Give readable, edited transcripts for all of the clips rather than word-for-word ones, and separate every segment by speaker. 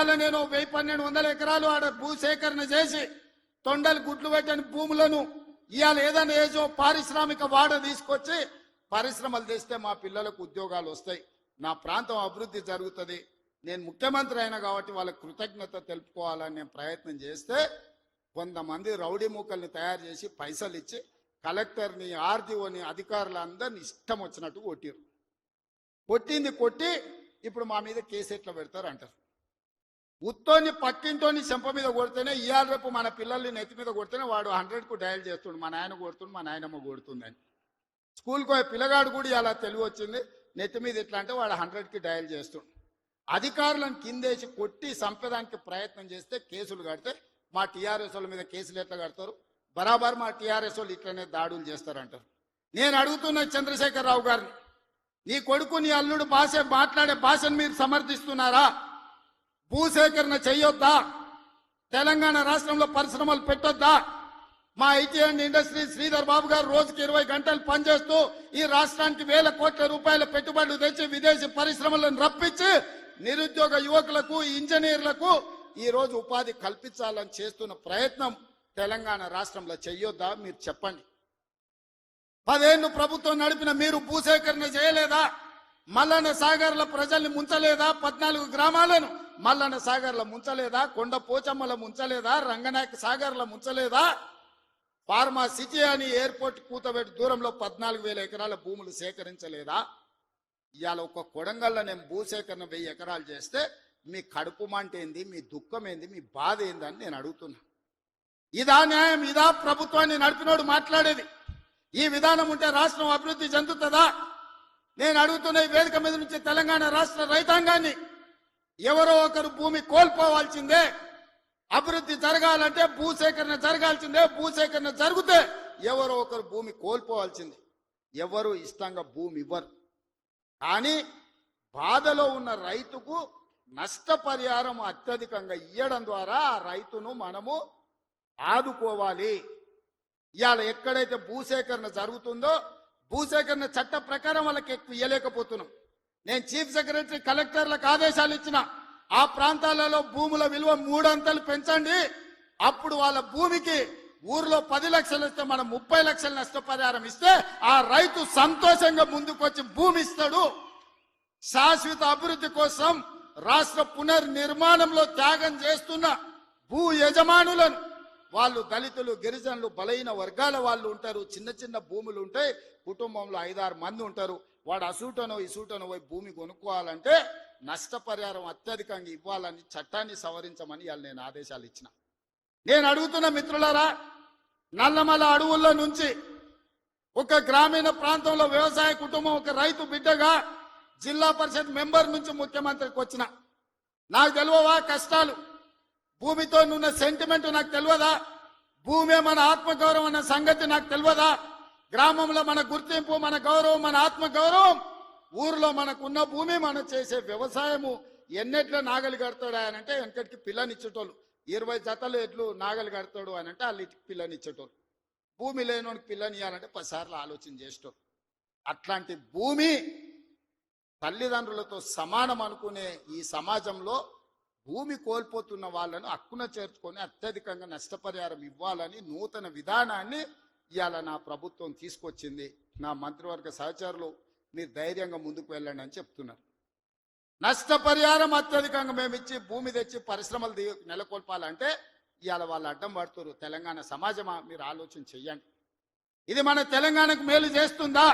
Speaker 1: ఇవాళ నేను 1200 ఎకరాలు ఆడ భూసేకరణ చేసి తొండలు గుడ్లు పెట్టని భూములను ఇవాళ ఏదైనా ఏజో పారిశ్రామిక వాడ తీసుకొచ్చి పరిశ్రమలు తెస్తే మా పిల్లలకు ఉద్యోగాలు వస్తాయి, నా ప్రాంతం అభివృద్ధి జరుగుతుంది. నేను ముఖ్యమంత్రి అయినా కాబట్టి వాళ్ళకి కృతజ్ఞత తెలుపుకోవాలని నేను ప్రయత్నం చేస్తే కొంతమంది రౌడీ మూకల్ని తయారు చేసి పైసలు ఇచ్చి కలెక్టర్ని, ఆర్డీఓని, అధికారులందరినీ ఇష్టం వచ్చినట్టు కొట్టారు. కొట్టి ఇప్పుడు మా మీద కేసు ఎట్లా పెడతారు అంటారు. ఉత్తోని పక్కింటోని చెంప మీద కొడితేనే ఇవాళ రేపు మన పిల్లల్ని నెత్తి మీద కొడితేనే వాడు 100కు డయల్ చేస్తుండు, మా నాయన కొడుతుండు, మా నాయనమ్మ కొడుతుందని. స్కూల్కి పోయే పిల్లగాడు కూడా అలా తెలివి వచ్చింది, నెత్తి మీద ఎట్లా అంటే వాడు 100కి డయల్ చేస్తుండు. అధికారులను కిందేసి కొట్టి చంపేదానికి ప్రయత్నం చేస్తే కేసులు కడితే మా టీఆర్ఎస్ వాళ్ళ మీద కేసులు ఎట్లా కడతారు? బరాబర్ మా టీఆర్ఎస్ వాళ్ళు ఇట్లనే దాడులు చేస్తారంటారు. నేను అడుగుతున్న చంద్రశేఖరరావు గారిని, నీ కొడుకు నీ అల్లుడు మాట్లాడే భాషను మీరు సమర్థిస్తున్నారా? భూసేకరణ చేయొద్దా? తెలంగాణ రాష్ట్రంలో పరిశ్రమలు పెట్టొద్దా? మా IT and industry Sridhar Babu గారు రోజుకి 20 గంటలు పనిచేస్తూ ఈ రాష్ట్రానికి వేల కోట్ల రూపాయల పెట్టుబడులు తెచ్చి విదేశీ పరిశ్రమలను రప్పించి నిరుద్యోగ యువకులకు, ఇంజనీర్లకు ఈ రోజు ఉపాధి కల్పించాలని చేస్తున్న ప్రయత్నం తెలంగాణ రాష్ట్రంలో చెయ్యొద్దా? మీరు చెప్పండి. 10 ఏళ్లు ప్రభుత్వం నడిపిన మీరు భూసేకరణ చేయలేదా? మల్లన్న సాగర్ల ప్రజల్ని ముంచలేదా? 14 గ్రామాలను మల్లన్న సాగర్ల ముంచలేదా? కొండ పోచమ్మల ముంచలేదా? రంగనాయక సాగర్ల ముంచలేదా? ఫార్మా సిటీ అని ఎయిర్పోర్ట్ కూతబెట్టి దూరంలో 14,000 ఎకరాల భూములు సేకరించలేదా? ఇవాళ ఒక కొడంగల్లో నేను భూసేకరణ 1000 ఎకరాలు చేస్తే మీ కడుపు మంట ఏంది, మీ దుఃఖం ఏంది, మీ బాధ ఏందని నేను అడుగుతున్నా. ఇదా న్యాయం? ఇదా ప్రభుత్వాన్ని నడిపినోడు మాట్లాడేది? ఈ విధానం ఉంటే రాష్ట్రం అభివృద్ధి చెందుతుందా? నేను అడుగుతున్న ఈ వేదిక మీద నుంచి తెలంగాణ రాష్ట్ర రైతాంగాన్ని, ఎవరో ఒకరు భూమి కోల్పోవాల్సిందే. అభివృద్ధి జరగాలంటే భూసేకరణ జరగాల్సిందే. భూసేకరణ జరిగితే ఎవరో ఒకరు భూమి కోల్పోవాల్సిందే. ఎవరు ఇష్టంగా భూమి ఇవ్వరు. కానీ బాధలో ఉన్న రైతుకు నష్టపరిహారం అత్యధికంగా ఇవ్వడం ద్వారా ఆ రైతును మనము ఆదుకోవాలి. ఇవాళ ఎక్కడైతే భూసేకరణ జరుగుతుందో భూసేకరణ చట్ట ప్రకారం వాళ్ళకి ఎక్కువ ఇవ్వలేకపోతున్నాం. నేను చీఫ్ సెక్రటరీ కలెక్టర్లకు ఆదేశాలు ఇచ్చిన, ఆ ప్రాంతాలలో భూముల విలువ 3 అంతలు పెంచండి. అప్పుడు వాళ్ళ భూమికి ఊర్లో 10 లక్షలు ఇస్తే మనం 30 లక్షల నష్టపరిహారం ఇస్తే ఆ రైతు సంతోషంగా ముందుకొచ్చి భూమి ఇస్తాడు. శాశ్వత అభివృద్ధి కోసం రాష్ట్ర పునర్నిర్మాణంలో త్యాగం చేస్తున్న భూ యజమానులను, వాళ్ళు దళితులు, గిరిజనులు, బలహీన వర్గాల వాళ్ళు ఉంటారు. చిన్న చిన్న భూములు ఉంటాయి, కుటుంబంలో 5-6 మంది ఉంటారు. వాడు అసూటనో ఇసూటనో పోయి భూమి కొనుక్కోవాలంటే నష్టపరిహారం అత్యధికంగా ఇవ్వాలని చట్టాన్ని సవరించమని ఇవాళ నేను ఆదేశాలు ఇచ్చిన. నేను అడుగుతున్న మిత్రులారా, నల్లమల అడవుల్లో నుంచి ఒక గ్రామీణ ప్రాంతంలో వ్యవసాయ కుటుంబం, ఒక రైతు బిడ్డగా జిల్లా పరిషత్ మెంబర్ నుంచి ముఖ్యమంత్రికి వచ్చిన, నాకు తెలియవా కష్టాలు? భూమితో ఉన్న సెంటిమెంట్ నాకు తెలియదా? భూమే మన ఆత్మగౌరవం అన్న సంగతి నాకు తెలియదా? గ్రామంలో మన గుర్తింపు, మన గౌరవం, మన ఆత్మగౌరవం, ఊర్లో మనకున్న భూమి, మనం చేసే వ్యవసాయము. ఎన్నెట్ల నాగలి కడతాడు ఆయన అంటే వెనకటికి పిల్లనిచ్చేటోళ్ళు, 20 జతలు ఎట్లు నాగలి కడతాడు అని అంటే వాళ్ళు పిల్లనిచ్చేటోళ్ళు. భూమి లేనోనికి పిల్లని ఇవ్వాలంటే 10 సార్లు ఆలోచన చేసేటోళ్ళు. అట్లాంటి భూమి తల్లిదండ్రులతో సమానం అనుకునే ఈ సమాజంలో భూమి కోల్పోతున్న వాళ్ళను హక్కున చేర్చుకొని అత్యధికంగా నష్టపరిహారం ఇవ్వాలని నూతన విధానాన్ని ఇవాళ నా ప్రభుత్వం తీసుకొచ్చింది. నా మంత్రివర్గ సహచరులు మీరు ధైర్యంగా ముందుకు వెళ్ళండి అని చెప్తున్నారు. నష్టపరిహారం అత్యధికంగా మేము ఇచ్చి భూమి తెచ్చి పరిశ్రమలు నెలకొల్పాలంటే ఇవాళ వాళ్ళు అడ్డం పడుతున్నారు. తెలంగాణ సమాజమా, మీరు ఆలోచన చెయ్యండి. ఇది మన తెలంగాణకు మేలు చేస్తుందా?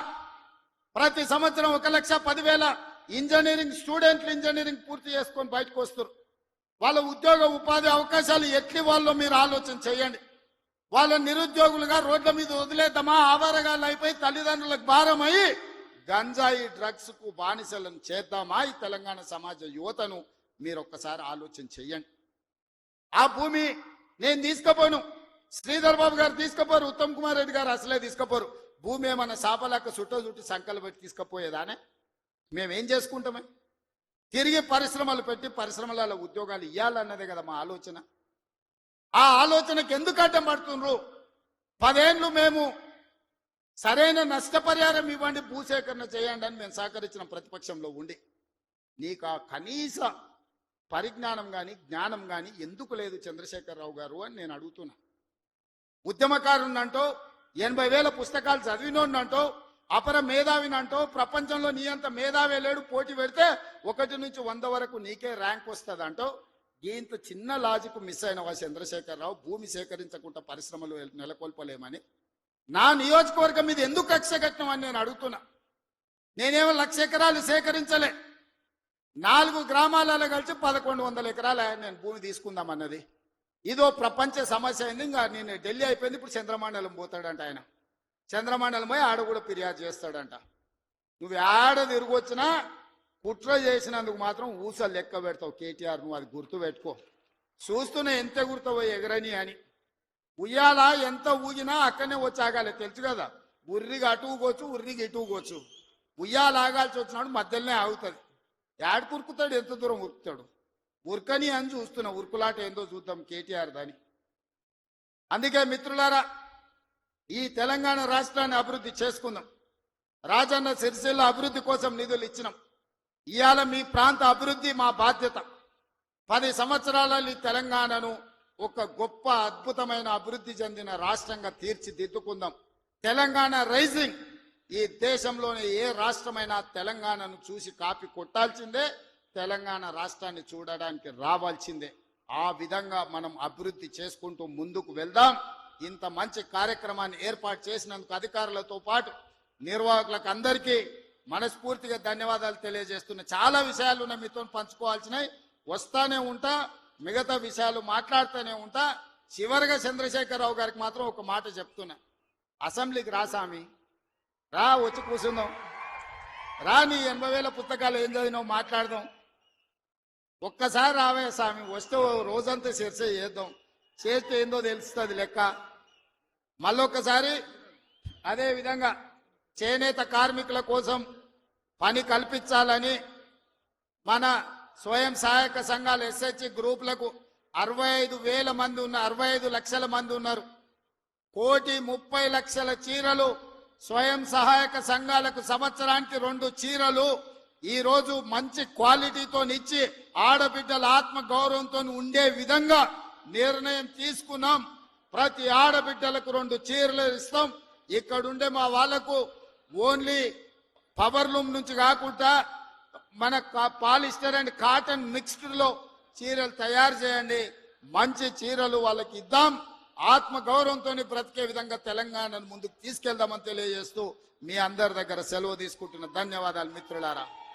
Speaker 1: ప్రతి సంవత్సరం 1,10,000 ఇంజనీరింగ్ స్టూడెంట్లు ఇంజనీరింగ్ పూర్తి చేసుకొని బయటకు వస్తారు. వాళ్ళ ఉద్యోగ ఉపాధి అవకాశాలు ఎట్లి వాళ్ళో మీరు ఆలోచన చేయండి. వాళ్ళ నిరుద్యోగులుగా రోడ్ల మీద వదిలేద్దామా? ఆధారగాళ్ళు అయిపోయి తల్లిదండ్రులకు భారమై గంజాయి డ్రగ్స్ కు బానిసలను చేద్దామా? ఈ తెలంగాణ సమాజ యువతను మీరు ఒక్కసారి ఆలోచన చెయ్యండి. ఆ భూమి నేను తీసుకుపోను, శ్రీధర్ బాబు గారు తీసుకుపోరు, ఉత్తమ్ కుమార్ రెడ్డి గారు అసలే తీసుకుపోరు. భూమి ఏమన్నా సాపలక్క చుట్టి సంకలు పెట్టి తీసుకుపోయేదానే? మేమేం చేసుకుంటామే? తిరిగి పరిశ్రమలు పెట్టి పరిశ్రమలలో ఉద్యోగాలు ఇవ్వాలన్నదే కదా మా ఆలోచన. ఆ ఆలోచనకు ఎందుకు అడ్డం పడుతుండ్రు? 10 ఏళ్ళు మేము సరైన నష్టపరిహారం ఇవ్వండి, భూసేకరణ చేయండి అని మేము సహకరించిన ప్రతిపక్షంలో ఉండి నీకు ఆ కనీస పరిజ్ఞానం కానీ జ్ఞానం కానీ ఎందుకు లేదు చంద్రశేఖరరావు గారు అని నేను అడుగుతున్నా. ఉద్యమకారునంటో 80,000 పుస్తకాలు చదివినోన్నంటో అపర మేధావినంటో ప్రపంచంలో నీ అంత మేధావే లేడు, పోటీ పెడితే 1 నుంచి 100 వరకు నీకే ర్యాంక్ వస్తుంది అంటో ఇంత చిన్న లాజిక్ మిస్ అయినవా చంద్రశేఖరరావు? భూమి సేకరించకుండా పరిశ్రమలు నెలకొల్పలేమని నా నియోజకవర్గం మీద ఎందుకు కక్ష కట్టినామని నేను అడుగుతున్నా. నేనేమో 1,00,000 ఎకరాలు సేకరించలే, 4 గ్రామాలలో కలిసి 1,100 ఎకరాలు నేను భూమి తీసుకుందామన్నది. ఇదో ప్రపంచ సమస్య అయింది. ఇంకా నేను ఢిల్లీ అయిపోయింది, ఇప్పుడు చంద్రమండలం పోతాడంట ఆయన. చంద్రమండలం పోయి ఆడ కూడా ఫిర్యాదు చేస్తాడంట. నువ్వు ఆడ తిరిగి వచ్చినా కుట్ర చేసినందుకు మాత్రం ఊసలు లెక్క పెడతావు కేటీఆర్, నువ్వు అది గుర్తు పెట్టుకో. చూస్తూనే ఎంత గుర్తావో ఎగరని అని. ఉయ్యాల ఎంత ఊగినా అక్కడనే వచ్చి ఆగాలి, తెలుసు కదా. ఉర్రికి అటు ఊగొచ్చు, ఉర్రికి ఇటు ఊగొచ్చు. ఉయ్యాల ఆగాల్సి వచ్చినాడు మధ్యలోనే ఆగుతుంది. యాడ్ కురుకుతాడు, ఎంత దూరం ఉరుకుతాడు. ఉరకని అని చూస్తున్నా, ఉరుకులాట ఏందో చూద్దాం కేటీఆర్ దాని. అందుకే మిత్రులారా, ఈ తెలంగాణ రాష్ట్రాన్ని అభివృద్ధి చేసుకుందాం. రాజన్న సిరిసిల్ల అభివృద్ధి కోసం నిధులు ఇచ్చినాం. ఇవాళ మీ ప్రాంత అభివృద్ధి మా బాధ్యత. 10 సంవత్సరాలలో ఈ తెలంగాణను ఒక గొప్ప అద్భుతమైన అభివృద్ధి చెందిన రాష్ట్రంగా తీర్చిదిద్దుకుందాం. తెలంగాణ రైజింగ్. ఈ దేశంలోనే ఏ రాష్ట్రమైనా తెలంగాణను చూసి కాపీ కొట్టాల్సిందే, తెలంగాణ రాష్ట్రాన్ని చూడడానికి రావాల్సిందే. ఆ విధంగా మనం అభివృద్ధి చేసుకుంటూ ముందుకు వెళ్దాం. ఇంత మంచి కార్యక్రమాన్ని ఏర్పాటు చేసినందుకు అధికారులతో పాటు నిర్వాహకులకు అందరికీ మనస్ఫూర్తిగా ధన్యవాదాలు తెలియజేస్తున్నా. చాలా విషయాలు ఉన్నాయి మీతో పంచుకోవాల్సినవి, వస్తానే ఉంటా, మిగతా విషయాలు మాట్లాడుతూనే ఉంటా. చివరిగా చంద్రశేఖరరావు గారికి మాత్రం ఒక మాట చెప్తున్నా. అసెంబ్లీకి రా సామి, రా, వచ్చి కూర్చుందాం. రా, నీ 80,000 పుస్తకాలు ఏం చదివినావు మాట్లాడదాం. ఒక్కసారి రావే స్వామి, వస్తే రోజంతా చర్చ చేద్దాం. చేస్తే ఏందో తెలుస్తుంది లెక్క. మళ్ళొక్కసారి అదే విధంగా చేనేత కార్మికుల కోసం పని కల్పించాలని మన స్వయం సహాయక సంఘాల ఎస్హెచ్ గ్రూపులకు 65,000 మంది ఉన్న 65 లక్షల మంది ఉన్నారు. 1,30,00,000 చీరలు స్వయం సహాయక సంఘాలకు సంవత్సరానికి 2 చీరలు ఈ రోజు మంచి క్వాలిటీతో ఇచ్చి ఆడబిడ్డల ఆత్మ గౌరవంతో ఉండే విధంగా నిర్ణయం తీసుకున్నాం. ప్రతి ఆడబిడ్డలకు 2 చీరలు ఇస్తాం. ఇక్కడుండే మా వాళ్లకు ఓన్లీ పవర్ లూమ్ నుంచి కాకుండా మన పాలిస్టర్ అండ్ కాటన్ మిక్స్డ్ లో చీరలు తయారు చేయండి. మంచి చీరలు వాళ్ళకి ఇద్దాం. ఆత్మ గౌరవంతో బ్రతికే విధంగా తెలంగాణను ముందుకు తీసుకెళ్దామని తెలియజేస్తూ మీ అందరి దగ్గర సెలవు తీసుకుంటున్న ధన్యవాదాలు మిత్రులారా.